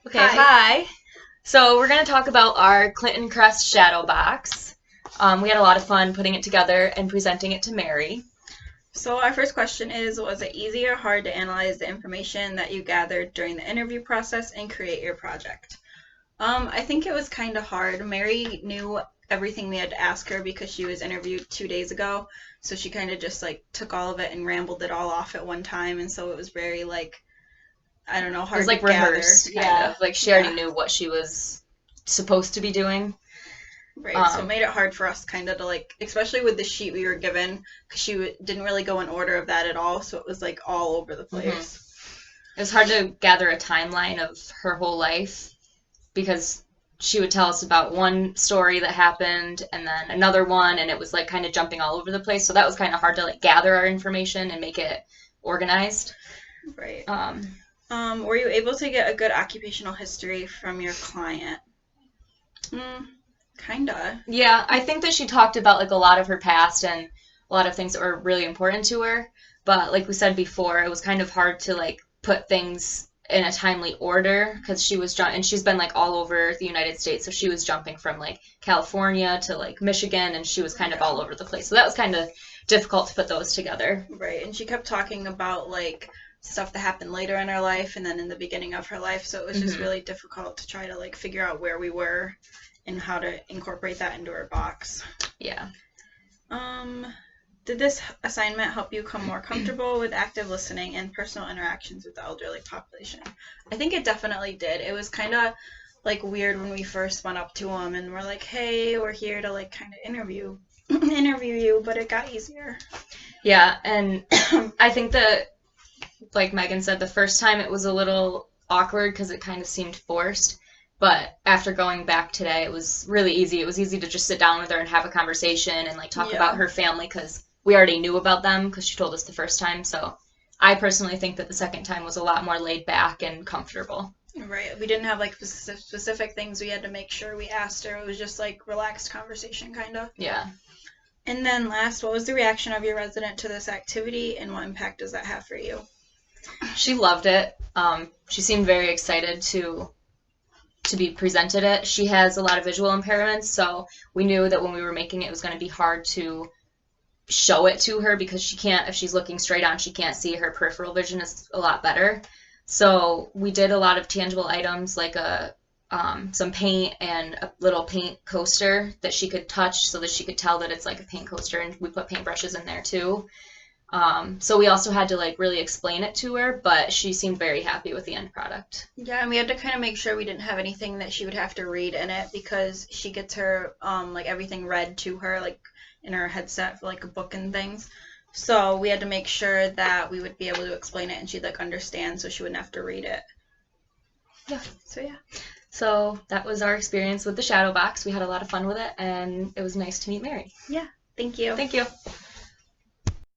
Okay, hi. So we're going to talk about our Clinton Crest shadow box. We had a lot of fun putting it together and presenting it to Mary. So our first question is, was it easy or hard to analyze the information that you gathered during the interview process and create your project? I think it was kind of hard. Mary knew everything we had to ask her because she was interviewed 2 days ago. So she kind of just took all of it and rambled it all off at one time. And so it was very I don't know, It was hard to like gather. rehearsed, kind of. Like she already knew what she was supposed to be doing. Right, so it made it hard for us kind of to especially with the sheet we were given, because didn't really go in order of that at all, so it was all over the place. It was hard to gather a timeline of her whole life because she would tell us about one story that happened and then another one, and it was kind of jumping all over the place. So that was kind of hard to gather our information and make it organized. Right. Were you able to get a good occupational history from your client? Kinda. Yeah, I think that she talked about a lot of her past and a lot of things that were really important to her. But like we said before, it was kind of hard to put things in a timely order because and she's been all over the United States, so she was jumping from California to Michigan, and she was kind of all over the place. So that was kind of difficult to put those together. Right, and she kept talking about stuff that happened later in her life and then in the beginning of her life, so it was just really difficult to try to figure out where we were and how to incorporate that into our box. Yeah. Did this assignment help you become more comfortable with active listening and personal interactions with the elderly population? I think it definitely did. It was kind of weird when we first went up to them and we're like, hey, we're here to kind of interview you, but it got easier. Yeah, and I think that, like Megan said, the first time it was a little awkward because it kind of seemed forced. But after going back today, it was really easy. It was easy to just sit down with her and have a conversation and talk about her family because we already knew about them because she told us the first time. So I personally think that the second time was a lot more laid back and comfortable. Right. We didn't have specific things we had to make sure we asked her. It was just relaxed conversation kind of. Yeah. And then last, what was the reaction of your resident to this activity and what impact does that have for you? She loved it. She seemed very excited to be presented it. She has a lot of visual impairments, so we knew that when we were making it, it was going to be hard to show it to her because if she's looking straight on, she can't see. Her peripheral vision is a lot better. So we did a lot of tangible items like some paint and a little paint coaster that she could touch so that she could tell that it's a paint coaster, and we put paintbrushes in there too. So we also had to really explain it to her, but she seemed very happy with the end product. Yeah, and we had to kind of make sure we didn't have anything that she would have to read in it because she gets her everything read to her in her headset for a book and things. So we had to make sure that we would be able to explain it and she'd understand so she wouldn't have to read it. Yeah. So that was our experience with the shadow box. We had a lot of fun with it, and it was nice to meet Mary. Yeah. Thank you. Thank you.